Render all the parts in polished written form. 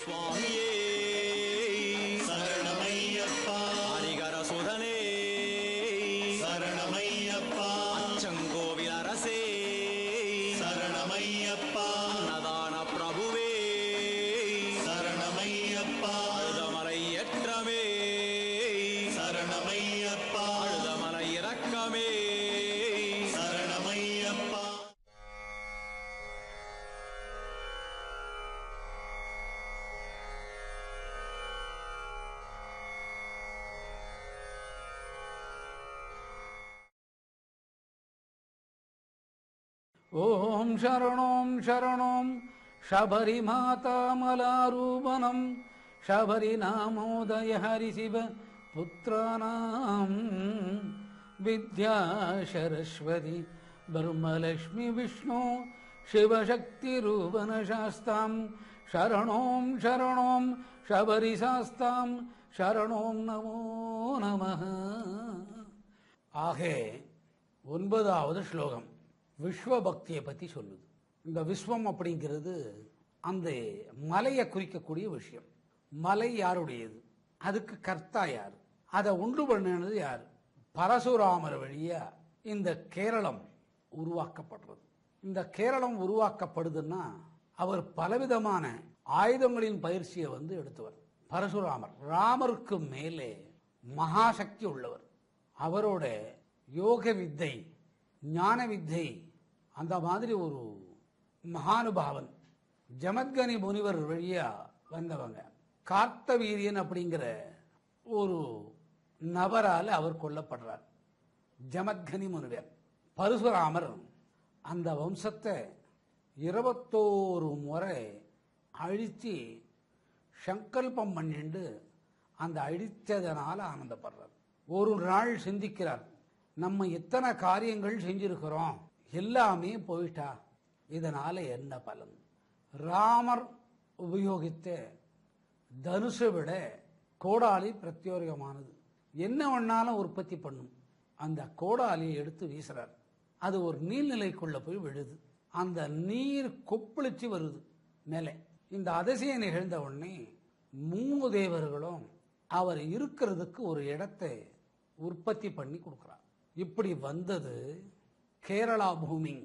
சுவாமியே சரணமையப்பா, ஹரிகர சுதனே சரணமையப்பா, அச்சங்கோவில் அரசே சரணமையப்பா, அன்னதான பிரபுவே சரணமையப்பா, அழுதமலை ஏற்றமே சரணமையப்பா, அழுதமலை இரக்கமே சரணமையப்பா. ஓம் சரணோம் சரணோம் சபரிமாதாமலாரூபணம் சபரி நாமோதய ஹரிசிவ புத்திராணாம் வித்யா சரஸ்வதி பிரம்மலக்ஷ்மி விஷ்ணு சிவசக்தி ரூபண சாஸ்தாம் சரணோம் சரணோம் சபரி சாஸ்தாம் சரணோம் நமோ நமः. ஆக 9வது ஸ்லோகம் விஸ்வபக்தியை பற்றி சொல்லுது. இந்த விஸ்வம் அப்படிங்கிறது அந்த மலையை குறிக்கக்கூடிய விஷயம். மலை யாருடையது, அதுக்கு கர்த்தா யார், அதை உண்டு பண்ணினது யார்? பரசுராமர் வழியா இந்த கேரளம் உருவாக்கப்படுறது. இந்த கேரளம் உருவாக்கப்படுதுன்னா அவர் பலவிதமான ஆயுதங்களின் பயிற்சியை எடுத்தவர். பரசுராமர் ராமருக்கு மேலே மகாசக்தி உள்ளவர். அவரோட யோக வித்தை, ஞான வித்தை, அந்த மாதிரி ஒரு மகானுபாவன். ஜமத்கனி முனிவர் வழியா வந்தவங்க. கார்த்தவீரியன் அப்படிங்கிற ஒரு நபரால் அவர் கொல்லப்படுறார். ஜமத்கனி முனிவர். பரசுராமர் அந்த வம்சத்தை 21 முறை அழித்து சங்கல்பம் பண்ணிண்டு அந்த அழித்ததனால ஆனந்தப்படுறார். ஒரு நாள் சிந்திக்கிறார், நம்ம எத்தனை காரியங்கள் செஞ்சிருக்கிறோம், எல்லாமே போயிட்டா, இதனால என்ன பலன்? ராமர் உபயோகித்த தனுஷை விட கோடாலி பிரத்யோகமானது. என்ன வேணாலும் உற்பத்தி பண்ணும். அந்த கோடாலியை எடுத்து வீசுறார். அது ஒரு நீர்நிலைக்குள்ள போய் விழுது. அந்த நீர் கொப்பளிச்சு வருது மேலே. இந்த அதிசயம் நிகழ்ந்த உடனே 3 தேவர்களும் அவர் இருக்கிறதுக்கு ஒரு இடத்தை உற்பத்தி பண்ணி கொடுக்கிறார். இப்படி வந்தது கேரளா பூமி.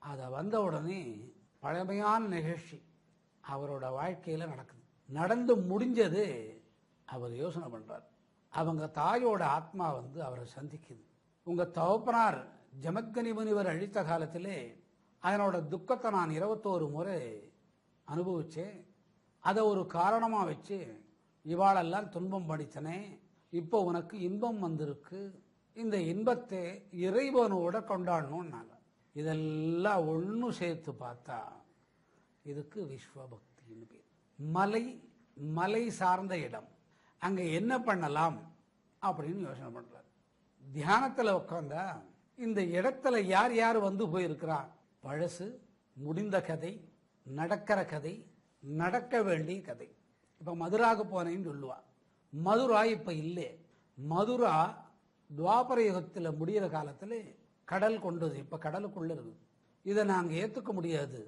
அதை வந்த உடனே பழமையான நிகழ்ச்சி அவரோட வாழ்க்கையில நடக்குது. நடந்து முடிஞ்சது. அவர் யோசனை பண்றார். அவங்க தாயோட ஆத்மா அவரை சந்திக்குது. உங்க தகப்பனார் ஜமத்கனி முனிவர் அழித்த காலத்திலே அதனோட துக்கத்தை நான் 21 முறை அனுபவிச்சேன். அதை ஒரு காரணமா வச்சு இவாளெல்லாம் துன்பம் படித்தனே. இப்போ உனக்கு இன்பம் வந்திருக்கு. இந்த இன்பத்தை இறைவனோட கொண்டாடணும். இதெல்லாம் ஒன்று சேர்த்து பார்த்தா இதுக்கு விஸ்வபக்தின்னு பேர். மலை, மலை சார்ந்த இடம், அங்க என்ன பண்ணலாம் அப்படின்னு யோசனை பண்றார். தியானத்துல உட்கார்ந்தா இந்த இடத்துல யார் யார் போயிருக்கிறா? பழசு, முடிந்த கதை, நடக்கிற கதை, நடக்க வேண்டிய கதை. இப்ப மதுராக்கு போனேன்னு சொல்லுவா. மதுரா இப்ப இல்லை. மதுரா துவாபர யுகத்தில் முடிகிற காலத்தில் கடல் கொண்டது. இப்ப கடலுக்குள்ள இருக்குது. இதை நாங்கள் ஏற்றுக்க முடியாது.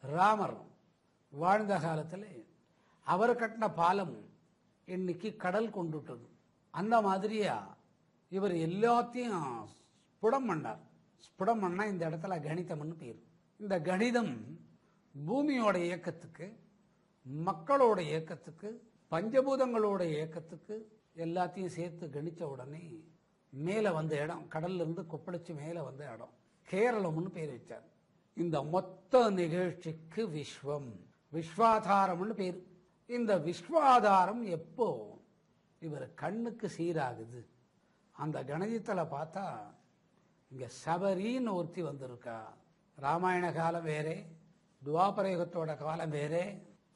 ராமர் வாழ்ந்த காலத்தில் அவர் கட்டின பாலம் இன்னைக்கு கடல் கொண்டுட்டது. அந்த மாதிரியா இவர் எல்லாத்தையும் ஸ்புடம் பண்ணார். ஸ்புடம் பண்ணா இந்த இடத்துல கணிதம்னு பேர். இந்த கணிதம் பூமியோட இயக்கத்துக்கு, மக்களோட இயக்கத்துக்கு, பஞ்சபூதங்களோட இயக்கத்துக்கு எல்லாத்தையும் சேர்த்து கணிச்ச உடனே மேல வந்த இடம், கடல்ல இருந்து கொப்பளிச்சு மேல வந்த இடம் கேரளம்னு பேர் வச்சார். இந்த மொத்த நிகழ்ச்சிக்கு விஸ்வம், விஸ்வாதாரம்னு பேர். இந்த விஸ்வாதாரம் எப்போ இவர் கண்ணுக்கு சீராகுது? அந்த கணிதத்துல பார்த்தா இங்க சபரின்னு ஒருத்தி வந்திருக்கா. ராமாயண காலம் வேறே, துவாபரயுகத்தோட காலம் வேறே,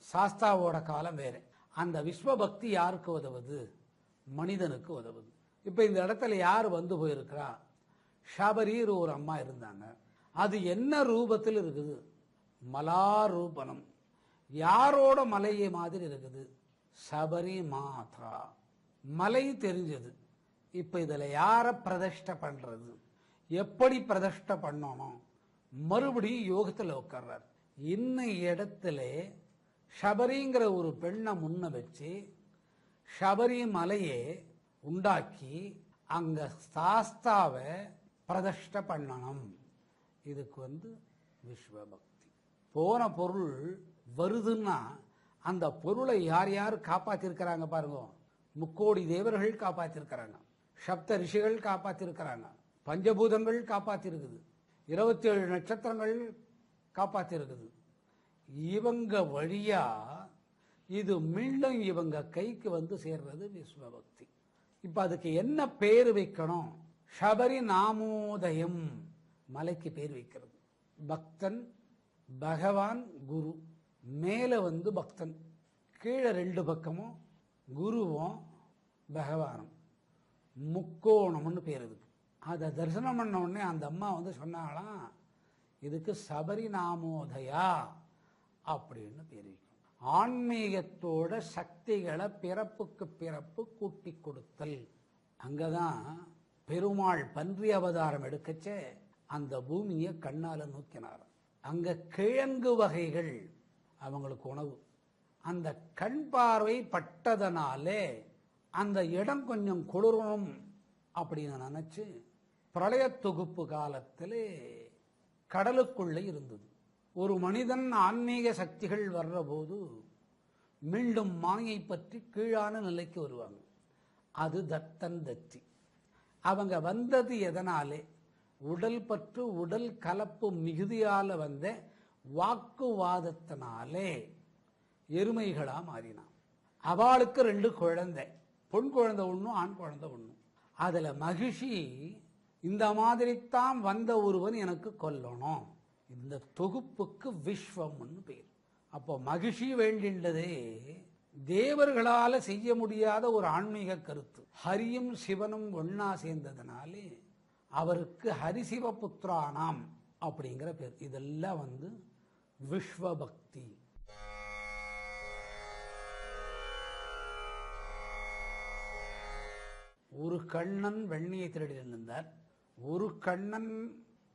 சாஸ்தாவோட காலம் வேறே. அந்த விஸ்வபக்தி யாருக்கு உதவுது? மனிதனுக்கு உதவுது. இப்ப இந்த இடத்துல யார் போயிருக்கிறா? ஷபரீர் ஒரு அம்மா இருந்தாங்க. அது என்ன ரூபத்தில் இருக்குது? மலாரூபணம். யாரோட மலையை மாதிரி இருக்குது? சபரி மாதா. மலை தெரிஞ்சது. இப்ப இதுல யார பிரதிஷ்டை பண்றது, எப்படி பிரதிஷ்டை பண்ணணும்? மறுபடியும் யோகத்துல உட்கார்றார். இன்ன இடத்துல சபரிங்கிற ஒரு பெண்ணை முன்ன வச்சு சபரி மலையை உண்டாக்கி அங்க சாஸ்தாவை பிரதிஷ்டை பண்ணணும். இதுக்கு விஸ்வபக்தி. போன பொருள் வருதுன்னா அந்த பொருளை யார் யார் காப்பாத்திருக்கிறாங்க பாருங்க. முக்கோடி தேவர்கள் காப்பாத்திருக்கிறாங்க, சப்த ரிஷிகள் காப்பாத்திருக்கிறாங்க, பஞ்சபூதங்கள் காப்பாத்திருக்குது, 27 நட்சத்திரங்கள் காப்பாத்திருக்குது. இவங்க வழியா இது மீண்டும் இவங்க கைக்கு சேர்றது விஸ்வபக்தி. இப்ப அதுக்கு என்ன பேர் வைக்கணும்? சபரி நாமோதயம். மலைக்கு பேர் வைக்கிறது. பக்தன், பகவான், குரு. மேல பக்தன், கீழே 2 பக்கமும் குருவும் பகவானும். முக்கோணம்னு பேர் இதுக்கு. அதை தரிசனம் பண்ண உடனே அந்த அம்மா சொன்னாலாம், இதுக்கு சபரி நாமோதயா அப்படின்னு பேர் வைக்கும். ஆன்மீகத்தோட சக்திகளை பிறப்புக்கு பிறப்பு கூட்டி கொடுத்தல். அங்கதான் பெருமாள் பன்றி அவதாரம் எடுக்கச்சே அந்த பூமியை கண்ணால நோக்கினார். அங்க கிழங்கு வகைகள் அவங்களுக்கு உணவு. அந்த கண் பார்வை பட்டதனாலே அந்த இடம் கொஞ்சம் குளிரணும் அப்படின்னு நினைச்சு பிரளய தொகுப்பு காலத்திலே கடலுக்குள்ள இருந்தது. ஒரு மனிதன் ஆன்மீக சக்திகள் வர்ற போது மீண்டும் மாயை பற்றி கீழான நிலைக்கு வருவாங்க. அது தத்தன் தத்தி. அவங்க வந்தது எதனாலே? உடல் பற்று, உடல் கலப்பு மிகுதியால வந்த வாக்குவாதத்தினாலே எருமைகளா மாறினான். அவளுக்கு 2 குழந்தை, பொன் குழந்தை ஒன்றும் ஆண் குழந்தை ஒன்றும். அதுல மகிஷி இந்த மாதிரித்தான் வந்த ஒருவன் எனக்கு கொல்லணும். இந்த தொகுப்புக்கு விஸ்வம்னு பேர். அப்போ மகிஷி வேண்டின்றதே தேவர்களால செய்ய முடியாத ஒரு ஆன்மீக கருத்து. ஹரியும் சிவனும் ஒன்னா சேர்ந்ததுனாலே அவருக்கு ஹரிசிவ புத்திரானாம் அப்படிங்கிற பேர். இதெல்லாம் விஸ்வபக்தி. ஒரு கண்ணன் வெண்ணையை திருடி இருந்தார். ஒரு கண்ணன்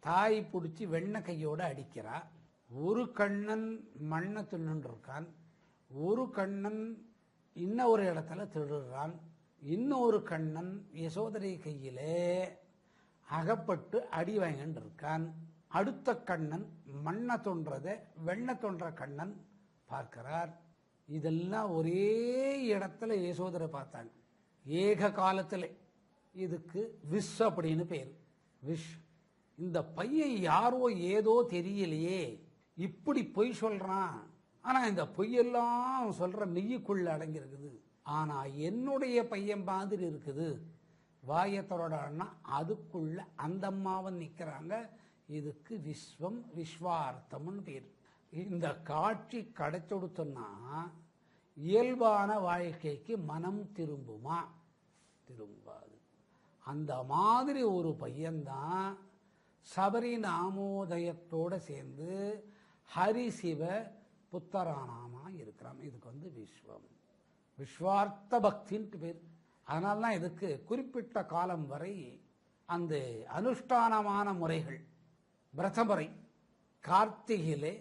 தாய் பிடிச்சி வெண்ண கையோட அடிக்கிறா. ஒரு கண்ணன் மண்ணை தின்னு இருக்கான். ஒரு கண்ணன் இன்னொரு இடத்துல திருடுறான். இன்னொரு கண்ணன் யசோதரை கையிலே அகப்பட்டு அடி வாங்கிட்டு இருக்கான். அடுத்த கண்ணன் மண்ணை தோன்றத வெண்ணை தோன்ற கண்ணன் பார்க்கிறார். இதெல்லாம் ஒரே இடத்துல யசோதரை பார்த்தாங்க, ஏக காலத்தில். இதுக்கு விஷ் அப்படின்னு பேர். விஷ். இந்த பையன் யாரோ ஏதோ தெரியலையே, இப்படி பொய் சொல்றான். ஆனா இந்த பொய்யெல்லாம் சொல்ற மெய்யுக்குள்ள அடங்கி இருக்குது. ஆனா என்னுடைய பையன் மாதிரி இருக்குது. வாயத்தோடனா அதுக்குள்ள அந்த அம்மாவன் நிக்கிறாங்க. இதுக்கு விஸ்வம், விஸ்வார்த்தம்னு பேர். இந்த காட்சி கிடைச்சொடுத்தோம்னா இயல்பான வாழ்க்கைக்கு மனம் திரும்புமா? திரும்பாது. அந்த மாதிரி ஒரு பையன்தான் சபரி நாமோதயத்தோட சேர்ந்து ஹரிசிவ புத்தரானாமா இருக்கிறான். இதுக்கு விஸ்வம், விஸ்வார்த்த பக்தின்ட்டு பேர். அதனால்தான் இதுக்கு குறிப்பிட்ட காலம் வரை அந்த அனுஷ்டானமான முறைகள், விரதமுறை, கார்த்திகையிலே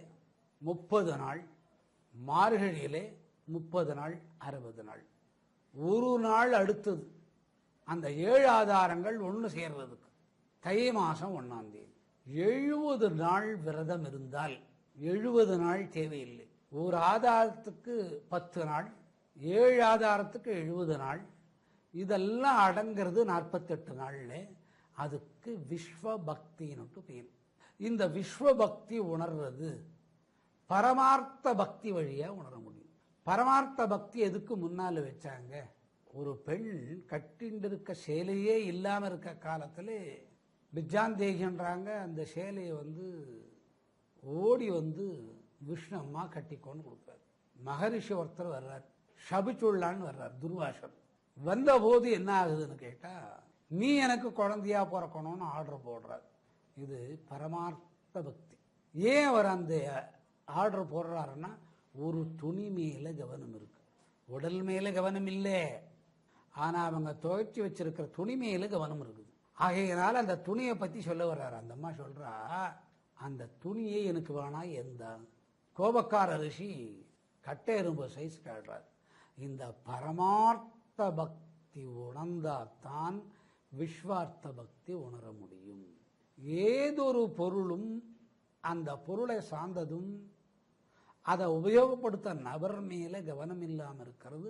30 நாள், மார்கழியிலே 30 நாள், 60 நாள், ஒரு நாள் அடுத்தது அந்த 7 ஆதாரங்கள் ஒன்று சேர்றதுக்கு தை மாசம் 1ஆம் தேதி 70 நாள் விரதம் இருந்தால் 70 நாள் தேவையில்லை. ஒரு ஆதாரத்துக்கு 10 நாள், 7 ஆதாரத்துக்கு 70 நாள், இதெல்லாம் அடங்கிறது 48 நாள்ல. அதுக்கு விஸ்வபக்தின்னு பேர். இந்த விஸ்வபக்தி உணர்றது பரமார்த்த பக்தி வழியா உணர முடியும். பரமார்த்த பக்தி எதுக்கு முன்னால வச்சாங்க? ஒரு பெண் கட்டிண்டிருக்க சேலையே இல்லாம இருக்க காலத்துல பிஜாந்தேகின்றாங்க. அந்த சேலையை ஓடி விஷ்ணு அம்மா கட்டிக்கோன்னு கொடுப்பார். மகரிஷி ஒருத்தர் வர்றார், சபிச்சுள்ளான்னு வர்றார், துர்வாசர். வந்த போது என்ன ஆகுதுன்னு கேட்டா, நீ எனக்கு குழந்தையா பிறக்கணும்னு ஆர்டர் போடுறார். இது பரமார்த்த பக்தி. ஏன் அவர் அந்த ஆர்டர் போடுறாருன்னா, ஒரு துணி மேல கவனம் இருக்கு, உடல் மேல கவனம் இல்லை. ஆனா அவங்க துவைச்சி வச்சிருக்கிற துணி மேல கவனம் இருக்குது. ஆகையினால அந்த துணியை பத்தி சொல்ல வர்றாரு. அந்த அம்மா சொல்றா, அந்த துணியை எனக்கு வேணா எந்த கோபக்கார ரிஷி கட்டெரும்பு சைஸ் காட்டுறார். இந்த பரமார்த்த பக்தி உணர்ந்தாத்தான் விஸ்வார்த்த பக்தி உணர முடியும். ஏதொரு பொருளும் அந்த பொருளை சார்ந்ததும் அதை உபயோகப்படுத்த நபர் மேல கவனம் இல்லாமல் இருக்கிறது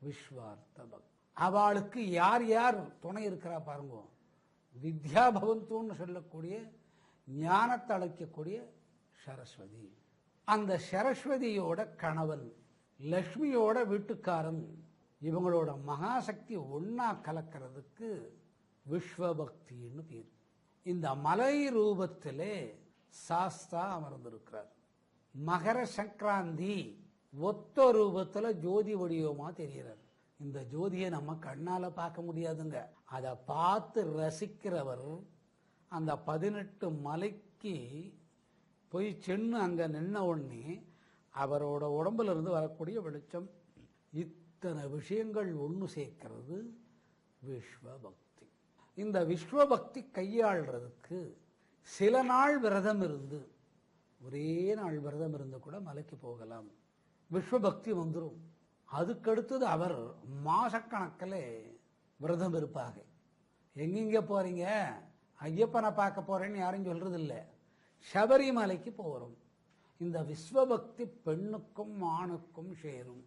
விஸ்வார்த்த பக்தி. அவளுக்கு யார் யார் துணை இருக்கிறா பாருங்க. வித்யா பவந்தூன்னு சொல்லக்கூடிய ஞானத்தை அழைக்கக்கூடிய சரஸ்வதி, அந்த சரஸ்வதியோட கணவன் லக்ஷ்மியோட வீட்டுக்காரன், இவங்களோட மகாசக்தி ஒன்னா கலக்கிறதுக்கு விஸ்வபக்தின்னு பேர். இந்த மலை ரூபத்திலே சாஸ்தா அமர்ந்திருக்கிறார். மகர சங்கராந்தி ஒத்த ரூபத்துல ஜோதி வடிவமா தெரிகிறார். இந்த ஜோதியை நம்ம கண்ணால பார்க்க முடியாதுங்க. அதை பார்த்து ரசிக்கிறவர் அந்த 18 மலைக்கு போய் சென்று அங்க நின்ன உடனே அவரோட உடம்புல இருந்து வரக்கூடிய வெளிச்சம், இத்தனை விஷயங்கள் ஒன்று சேர்க்கிறது விஸ்வபக்தி. இந்த விஸ்வபக்தி கையாளுறதுக்கு சில நாள் விரதம் இருந்து, ஒரே நாள் விரதம் இருந்து கூட மலைக்கு போகலாம், விஸ்வபக்தி வந்துடும். அதுக்கடுத்தது அவர் மாசக்கணக்கில் விரதம் இருப்பாங்க. எங்கெங்க போறீங்க? ஐயப்பனை பார்க்க போறேன்னு யாரும் சொல்றது இல்லை, சபரிமலைக்கு போகிறோம். இந்த விஸ்வபக்தி பெண்ணுக்கும் ஆணுக்கும் சேரும்.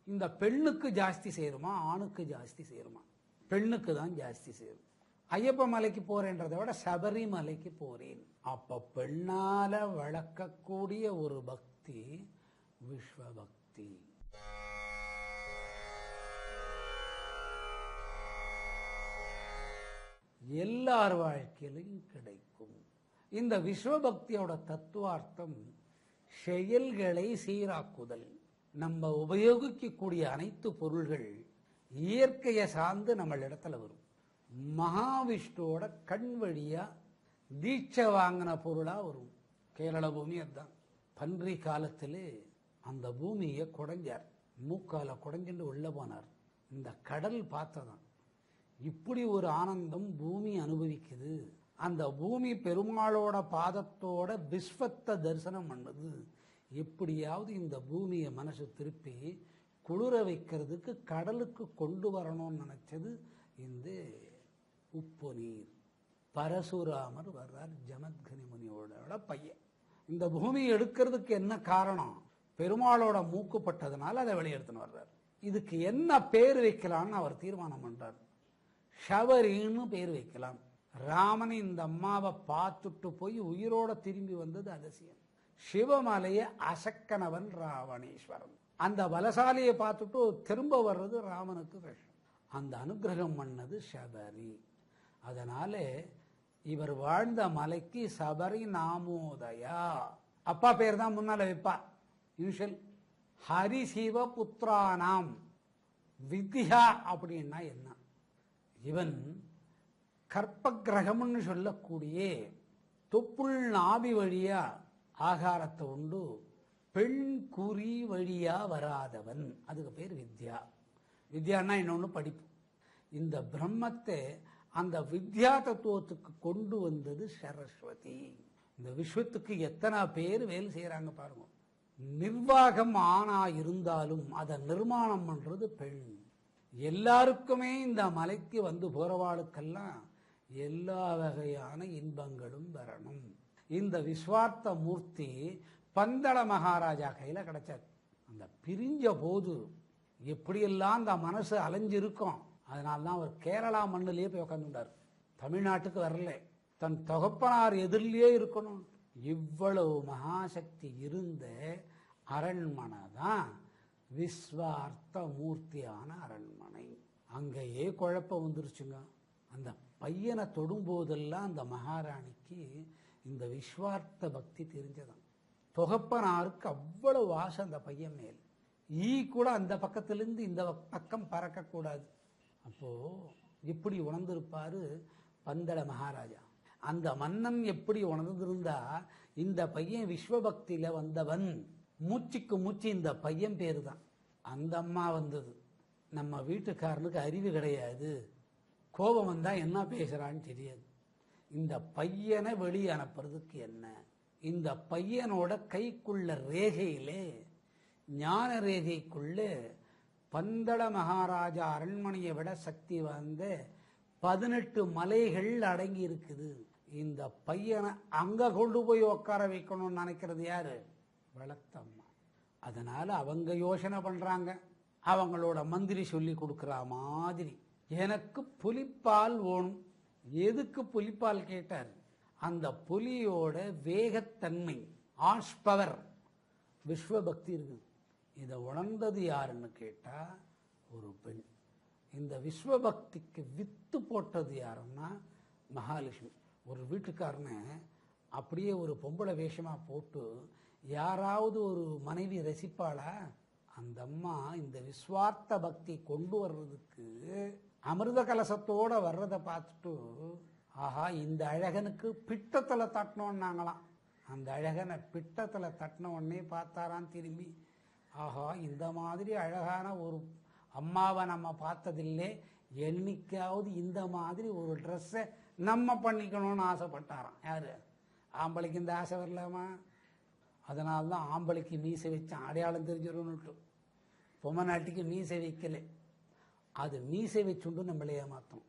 இந்த பெண்ணுக்கு ஜாஸ்தி சேருமா ஆணுக்கு ஜாஸ்தி சேருமா? பெண்ணுக்கு தான் ஜாஸ்தி சேரும். ஐயப்ப மலைக்கு போறேன்றதை விட சபரிமலைக்கு போறேன். அப்ப பெண்ணால வளர்க்கக்கூடிய ஒரு பக்தி விஸ்வபக்தி. எல்லார் வாழ்க்கையிலும் கிடைக்கும். இந்த விஸ்வபக்தியோட தத்துவார்த்தம் செயல்களை சீராக்குதல். நம்ம உபயோகிக்கக்கூடிய அனைத்து பொருள்கள் இயற்கையை சார்ந்து நம்ம இடத்துல வரும். மகாவிஷ்ணுவோட கண் வழியா தீட்சை வாங்கின பொருளா வரும். கேரள பூமி அதுதான். பன்றி காலத்திலே அந்த பூமியை குடைஞ்சார், மூக்கால குடைஞ்சுட்டு உள்ள போனார். இந்த கடல் பார்த்ததான் இப்படி ஒரு ஆனந்தம் பூமி அனுபவிக்குது. அந்த பூமி பெருமாளோட பாதத்தோட விஸ்வத்தை தரிசனம் பண்ணது. எப்படியாவது இந்த பூமியை மனசு திருப்பி குளிர வைக்கிறதுக்கு கடலுக்கு கொண்டு வரணும்னு நினைச்சது இந்த உப்பு நீர். பரசுராமர் வர்றார், ஜமத்கனி முனியோட பையன். இந்த பூமியை எடுக்கிறதுக்கு என்ன காரணம்? பெருமாளோட மூக்குப்பட்டதுனால அதை வெளியெடுத்துன்னு வர்றார். இதுக்கு என்ன பேர் வைக்கலாம்னு அவர் தீர்மானம் பண்றார். ஷவரின்னு பேர் வைக்கலாம். ராமன் இந்த அம்மாவை பார்த்துட்டு போய் உயிரோட திரும்பி வந்தது அதிசயம். சிவமலையை அசக்கனவன் ராவணேஸ்வரன். அந்த பலசாலியை பார்த்துட்டு திரும்ப வர்றது ராமனுக்கு கஷ்டம். அந்த அனுகிரகம் பண்ணது சபரி. அதனால இவர் வாழ்ந்த மலைக்கு சபரி நாமோதயா. அப்பா பேர் தான் முன்னால வைப்பா, யூஷல். ஹரிசிவ புத்திரானாம் வித்யா அப்படின்னா என்ன? இவன் கற்ப கிரகம்னு சொல்லக்கூடிய தொப்புள் நாபி வழியா ஆகாரத்தை உண்டு பெண் குறி வழியா வராதவன். அதுக்கு பேர் வித்யா. வித்யான்னா இன்னொன்று படிப்பு. இந்த பிரம்மத்தை அந்த வித்யா தத்துவத்துக்கு கொண்டு வந்தது சரஸ்வதி. இந்த விஸ்வத்துக்கு எத்தனை பேர் வேலை செய்யறாங்க பாருங்க. நிர்வாகம் ஆணா இருந்தாலும் அதை நிர்மாணம் பண்றது பெண். எல்லாருக்குமே இந்த மலைக்கு வந்து போறவாளுக்கெல்லாம் எல்லா வகையான இன்பங்களும் வரணும். இந்த விஸ்வார்த்த மூர்த்தி பந்தள மகாராஜா கையில கிடைச்சார். அந்த பிரிஞ்ச போது எப்படியெல்லாம் அந்த மனசு அலைஞ்சிருக்கும். அதனால்தான் அவர் கேரளா மண்ணிலேயே போய் உட்காந்துட்டார். தமிழ்நாட்டுக்கு வரல, தன் தகப்பனார் எதிரிலேயே இருக்கணும். இவ்வளவு மகாசக்தி இருந்த அரண்மனை தான் விஸ்வார்த்த மூர்த்தியான அரண்மனை. அங்கேயே குழப்பம் வந்துருச்சுங்க. அந்த பையனை தொடும்போதெல்லாம் அந்த மகாராணிக்கு இந்த விஸ்வார்த்த பக்தி தெரிஞ்சதான். தொகப்பனாருக்கு அவ்வளவு ஆசை அந்த பையன் மேல். ஈ கூட அந்த பக்கத்திலிருந்து இந்த பக்கம் பறக்கக்கூடாது. அப்போ எப்படி உணர்ந்திருப்பாரு பந்தள மகாராஜா. அந்த மன்னன் எப்படி உணர்ந்திருந்தா இந்த பையன் விஸ்வபக்தியில வந்தவன். மூச்சுக்கு மூச்சு இந்த பையன் பேரு தான். அந்த அம்மா வந்தது. நம்ம வீட்டுக்காரனுக்கு அறிவு கிடையாது, கோபம் வந்தா என்ன பேசுறான்னு தெரியாது. இந்த பையனை வெளியே அனுப்புறதுக்கு என்ன? இந்த பையனோட கைக்குள்ள ரேகையிலே ஞான ரேகைக்குள்ளே பந்தள மகாராஜா அரண்மனையை விட சக்தி வாய்ந்த 18 மலைகள் அடங்கி இருக்குது. இந்த பையனை அங்க கொண்டு போய் உட்கார வைக்கணும்னு நினைக்கிறது யாரு? வளர்த்தம்மா. அதனால அவங்க யோசனை பண்றாங்க. அவங்களோட மந்திரி சொல்லி கொடுக்கிற மாதிரி, எனக்கு புலிப்பால் வேணும். எதுக்கு புலிப்பால் கேட்டார்? அந்த புலியோட வேகத்தன்மை, ஆர்ஸ் பவர், விஸ்வபக்தி இருக்குது. இதை உணர்ந்தது யாருன்னு கேட்டா ஒரு பெண். இந்த விஸ்வபக்திக்கு வித்து போட்டது யாருன்னா மகாலட்சுமி. ஒரு வீட்டுக்காரனை அப்படியே ஒரு பொம்பளை வேஷமா போட்டு யாராவது ஒரு மனைவி ரசிப்பாளா? அந்த அம்மா இந்த விஸ்வார்த்த பக்தி கொண்டு வர்றதுக்கு அமிர்த கலசத்தோட வர்றதை பார்த்துட்டு, ஆஹா இந்த அழகனுக்கு பிட்டத்தில் தட்டணும்னாங்களாம். அந்த அழகனை பிட்டத்தில் தட்டின உடனே பார்த்தாராம் திரும்பி, ஆஹா இந்த மாதிரி அழகான ஒரு அம்மாவை நம்ம பார்த்ததில்லை, என்னைக்காவது இந்த மாதிரி ஒரு ட்ரெஸ்ஸை நம்ம பண்ணிக்கணும்னு ஆசைப்பட்டாராம். யாரு? ஆம்பளைக்கு இந்த ஆசை வரலாமா? அதனால தான் ஆம்பளைக்கு மீசை வச்சான், அடையாளம் தெரிஞ்சிடணும்ட்டு. பொம்மநாட்டிக்கு மீசை வைக்கலை, அது மீசை வச்சுண்டு நம்மளை ஏமாத்தோம்.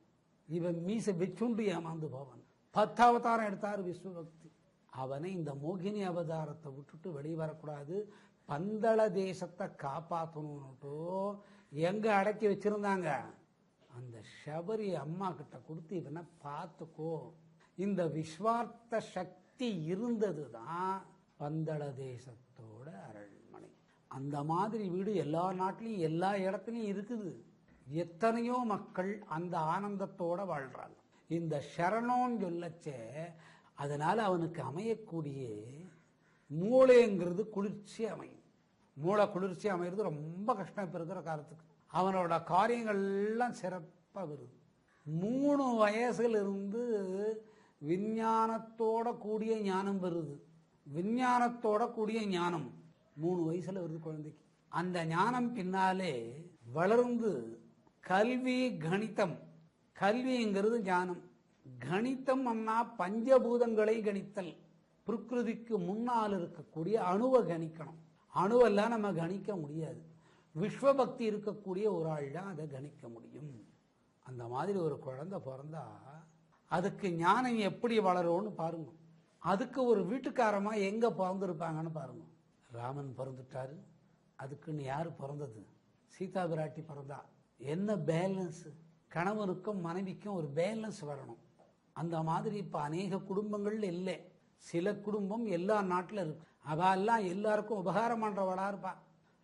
இவன் மீசை வச்சுண்டு ஏமாந்து போவான். 10 அவதாரம் எடுத்தாரு விஸ்வபக்தி. அவனை இந்த மோகினி அவதாரத்தை விட்டுட்டு வெளியே வரக்கூடாது, பந்தள தேசத்தை காப்பாற்றணும்னுட்டோ எங்க அடக்கி வச்சிருந்தாங்க? அந்த சபரி அம்மா கிட்ட கொடுத்து, இவனை பார்த்துக்கோ. இந்த விஸ்வார்த்த சக்தி இருந்தது தான் பந்தள தேசத்தோட அரண்மனை. அந்த மாதிரி வீடு எல்லா நாட்டிலையும் எல்லா இடத்துலையும் இருக்குது. எத்தனையோ மக்கள் அந்த ஆனந்தத்தோட வாழ்றாங்க. இந்த சரணோன்னு சொல்லச்சே, அதனால அவனுக்கு அமையக்கூடிய மூளைங்கிறது குளிர்ச்சி அமையும். மூளை குளிர்ச்சி அமைகிறது ரொம்ப கஷ்டம் இப்போ இருக்கிற காலத்துக்கு. அவனோட காரியங்கள்லாம் சிறப்பாக வருது. 3 வயசுல இருந்து விஞ்ஞானத்தோட கூடிய ஞானம் வருது. விஞ்ஞானத்தோட கூடிய ஞானம் 3 வயசுல வருது குழந்தைக்கு. அந்த ஞானம் பின்னாலே வளர்ந்து கல்வி, கணிதம். கல்விங்கிறது ஞானம். கணிதம் அண்ணா பஞ்சபூதங்களை கணித்தல். பிரகிருதிக்கு முன்னால் இருக்கக்கூடிய அணுவை கணிக்கணும். அணுவெல்லாம் நம்ம கணிக்க முடியாது. விஸ்வபக்தி இருக்கக்கூடிய ஒரு ஆள் தான் அதை கணிக்க முடியும். அந்த மாதிரி ஒரு குழந்தை பிறந்தா அதுக்கு ஞானம் எப்படி வளரும்னு பாருங்க. அதுக்கு ஒரு வீட்டுக்காரமா எங்க பிறந்திருப்பாங்கன்னு பாருங்க. ராமன் பிறந்துட்டாரு, அதுக்குன்னு யாரு பிறந்தது? சீதா பிராட்டி பிறந்தா. என்ன பேலன்ஸ்? கணவனுக்கும் மனைவிக்கும் ஒரு பேலன்ஸ் வரணும். அந்த மாதிரி இப்ப அநேக குடும்பங்கள் இல்லை. சில குடும்பம் எல்லா நாட்டில் இருக்கு. அவெல்லாம் எல்லாருக்கும் உபகாரம் பண்றவளா இருப்பா.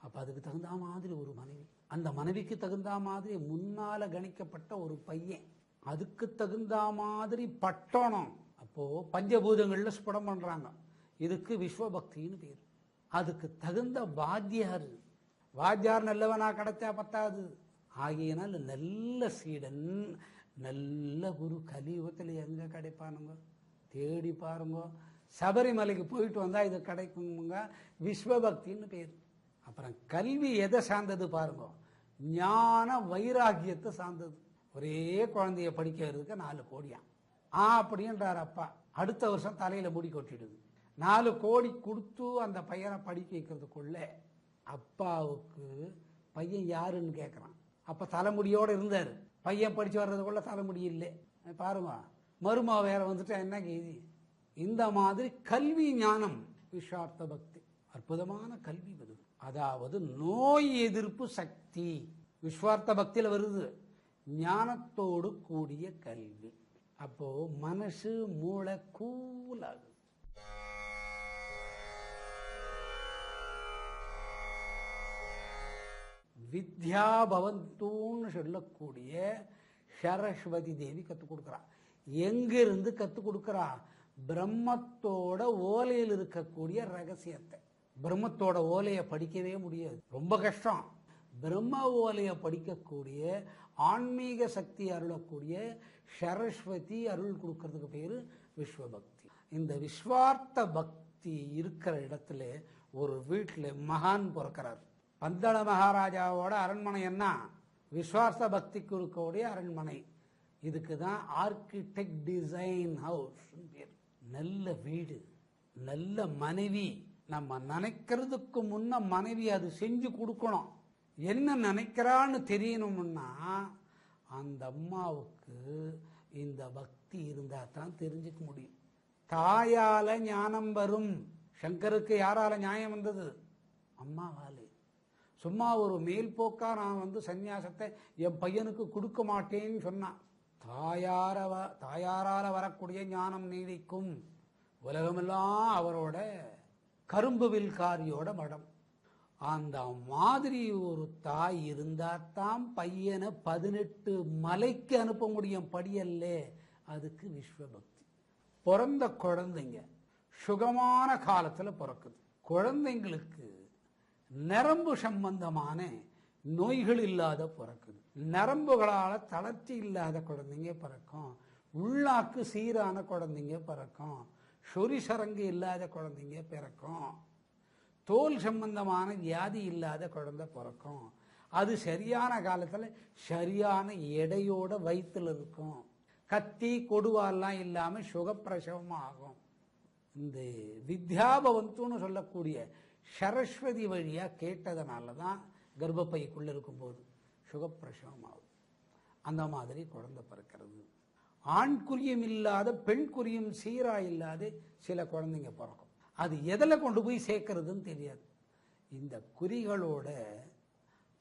அப்ப அதுக்கு தகுந்த மாதிரி ஒரு மனைவி, அந்த மனைவிக்கு தகுந்த மாதிரி முன்னால கணிக்கப்பட்ட ஒரு பையன், அதுக்கு தகுந்த மாதிரி பட்டணம். அப்போ பஞ்சபூதங்கள்ல ஸ்புடம் பண்றாங்க. இதுக்கு விஸ்வபக்தின்னு பேர். அதுக்கு தகுந்த வாத்தியார். வாத்தியார் நல்லவனா கிடைச்சா பத்தாது. ஆகியனால் நல்ல சீடன், நல்ல குரு கலியுகத்தில் எங்க கிடைப்பானுங்க? தேடி பாருங்க. சபரிமலைக்கு போயிட்டு வந்தா இது கிடைக்குங்க. விஸ்வபக்தின்னு பேர். அப்புறம் கல்வி எதை சார்ந்தது பாருங்க? ஞான வைராகியத்தை சார்ந்தது. ஒரே குழந்தைய படிக்கிறதுக்கு 4 கோடியா அப்படின்றார் அப்பா. அடுத்த வருஷம் தலையில முடி கொட்டிடுது. 4 கோடி கொடுத்து அந்த பையனை படிக்க வைக்கிறதுக்குள்ள அப்பாவுக்கு பையன் யாருன்னு கேட்கறான். அப்ப தலைமுடியோட இருந்தாரு. பையன் படிச்சு வர்றதுக்குள்ள தலைமுடி இல்லை. பாருங்க, மருமா வேற வந்துட்டா என்ன கேதி? இந்த மாதிரி கல்வி ஞானம் விஸ்வார்த்த பக்தி அற்புதமான கல்வி வருது. அதாவது நோய் எதிர்ப்பு சக்தி விஸ்வார்த்த பக்தியில வருது. ஞானத்தோடு கூடிய கல்வி. அப்போ மனசு மூளை கூலாகுது. வித்யா பவந்தூன்னு சொல்லக்கூடிய சரஸ்வதி தேவி கற்றுக் கொடுக்குறா. எங்கிருந்து கற்றுக் கொடுக்குறா? பிரம்மத்தோட ஓலையில் இருக்கக்கூடிய ரகசியத்தை. பிரம்மத்தோட ஓலையை படிக்கவே முடியாது, ரொம்ப கஷ்டம். பிரம்ம ஓலையை படிக்கக்கூடிய ஆன்மீக சக்தி அருளக்கூடிய சரஸ்வதி அருள் கொடுக்கறதுக்கு பேரு விஸ்வபக்தி. இந்த விஸ்வார்த்த பக்தி இருக்கிற இடத்துல ஒரு வீட்டில் மகான் பிறக்கிறார். பந்தள மகாராஜாவோட அரண்மனை என்ன? விஸ்வார்த்த பக்திக்கு இருக்கக்கூடிய அரண்மனை. இதுக்கு தான் ஆர்கிடெக்ட் டிசைன் ஹவுஸ் பேர். நல்ல வீடு, நல்ல மனைவி, நம்ம நினைக்கிறதுக்கு முன்ன மனைவி அது செஞ்சு கொடுக்கணும். என்ன நினைக்கிறான்னு தெரியணும்னா அந்த அம்மாவுக்கு இந்த பக்தி இருந்தால் தான் தெரிஞ்சுக்க முடியும். தாயால ஞானம் வரும். சங்கருக்கு யாரால நியாயம் வந்தது? அம்மாவாலே. சும்மா ஒரு மேல்போக்கா நான் சந்நியாசத்தை என் பையனுக்கு கொடுக்க மாட்டேன்னு சொன்னான். தாயாரால வரக்கூடிய ஞானம் நீடிக்கும். உலகமெல்லாம் அவரோட கரும்பு வில்காரியோட மடம். அந்த மாதிரி ஒரு தாய் இருந்தாத்தான் பையனை 18 மலைக்கு அனுப்ப முடியும். படியல்ல, அதுக்கு விஸ்வபக்தி. பிறந்த குழந்தைங்க சுகமான காலத்தில் பிறக்குது. குழந்தைங்களுக்கு நரம்பு சம்பந்தமான நோய்கள் இல்லாத பிறக்குது. நரம்புகளால் தளர்ச்சி இல்லாத குழந்தைங்க பிறக்கும். உள்ளாக்கு சீரான குழந்தைங்க பிறக்கும். சொரிசரங்கு இல்லாத குழந்தைங்க பிறக்கும். தோல் சம்பந்தமான வியாதி இல்லாத குழந்தை பிறக்கும். அது சரியான காலத்தில் சரியான எடையோட வயிற்றுல இருக்கும். கத்தி கொடுவாலாம் இல்லாமல் சுகப்பிரசவம் ஆகும். இந்த வித்யாபவந்துன்னு சொல்லக்கூடிய சரஸ்வதி வழியா கேட்டதனால தான் கர்ப்பப்பைக்குள்ள இருக்கும்போது சுகப்பிரசவம் ஆகும். அந்த மாதிரி குழந்தை பிறக்கிறது. ஆண் குறியும் இல்லாத பெண் குறியும் சீரா இல்லாத சில குழந்தைங்க பிறக்கும். அது எதில் கொண்டு போய் சேர்க்கறதுன்னு தெரியாது. இந்த குறிகளோட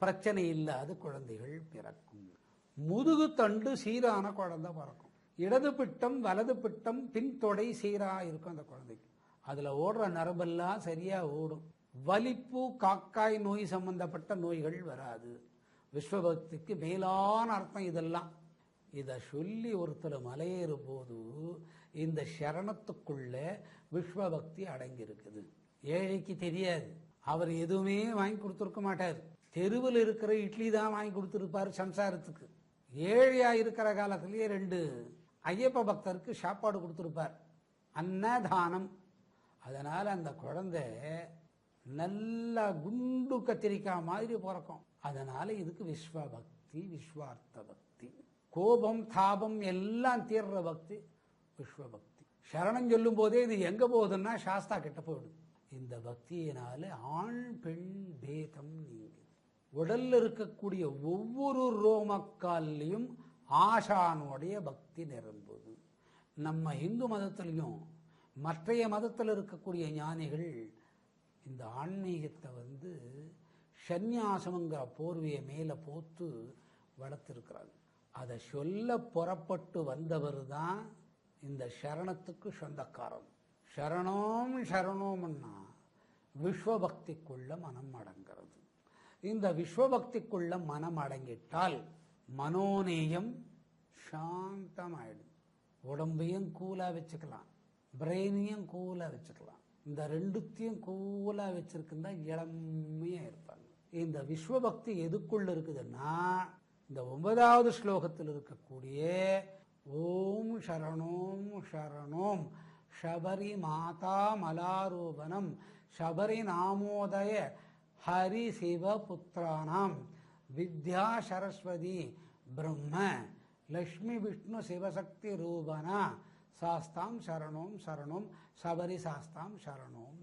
பிரச்சனை இல்லாத குழந்தைகள் பிறக்கும். முதுகு தண்டு சீரான குழந்தை பிறக்கும். இடது பிட்டம் வலது பிட்டம் பின்தொடை சீரா இருக்கும் அந்த குழந்தைக்கு. அதுல ஓடுற நரம்பெல்லாம் சரியா ஓடும். வலிப்பு காக்காய் நோய் சம்பந்தப்பட்ட நோய்கள் வராது. விஸ்வபக்திக்கு மேலான அர்த்தம் இதெல்லாம். இதை சொல்லி ஒருத்தர் மலையேறும் போது இந்த சரணத்துக்குள்ள விஸ்வபக்தி அடங்கி இருக்குது. ஏழைக்கு தெரியாது. அவர் எதுவுமே வாங்கி கொடுத்துருக்க மாட்டார். தெருவில் இருக்கிற இட்லி தான் வாங்கி கொடுத்துருப்பார் சம்சாரத்துக்கு. ஏழையா இருக்கிற காலத்திலேயே 2 ஐயப்ப பக்தருக்கு சாப்பாடு கொடுத்துருப்பார். அன்னதானம். அதனால அந்த குழந்தை நல்லா குண்டு கத்திரிக்காய் மாதிரி பிறக்கும். அதனால இதுக்கு விஸ்வபக்தி, விஸ்வார்த்த பக்தி. கோபம் தாபம் எல்லாம் தீர்ற பக்தி விஸ்வபக்தி. சரணம் சொல்லும் போதே இது எங்க போகுதுன்னா சாஸ்தா கிட்ட போயிடுது. இந்த பக்தியினால ஆண் பெண் பேதம் நீங்குது. உடல்ல இருக்கக்கூடிய ஒவ்வொரு ரோமக்கால்லையும் ஆசானுடைய பக்தி நிரம்புது. நம்ம இந்து மதத்திலையும் மற்றைய மதத்தில் இருக்கக்கூடிய ஞானிகள் இந்த ஆன்மீகத்தை சந்நியாசம்ங்கிற போர்வையை மேலே போத்து வளர்த்துருக்கிறாங்க. அதை சொல்ல புறப்பட்டு வந்தவர் தான் இந்த சரணத்துக்கு சொந்தக்காரன். சரணம் சரணோம்னா விஸ்வபக்திக்குள்ள மனம் அடங்கிறது. இந்த விஸ்வபக்திக்குள்ள மனம் அடங்கிட்டால் மனோநேயம் சாந்தமாயிடும். உடம்பையும் கூலா வச்சுக்கலாம், பிரெயினையும் கூலா வச்சுக்கலாம். இந்த 2த்தையும் கூலா வச்சிருக்குன்னா இளமையா இருப்பாங்க. இந்த விஸ்வபக்தி எதுக்குள்ள இருக்குதுன்னா இந்த 9வது ஸ்லோகத்தில் இருக்கக்கூடிய ஓம் சரணோம் சரணோம் சபரி மாதா மலாரூபணம் சபரி நாமோதய ஹரி சிவ புத்திரானாம் வித்யா சரஸ்வதி பிரம்ம லக்ஷ்மி விஷ்ணு சிவசக்தி ரூபனா சாஸ்தாம் சரணோம் சரணோம் சபரி சாஸ்தாம் சரணோம்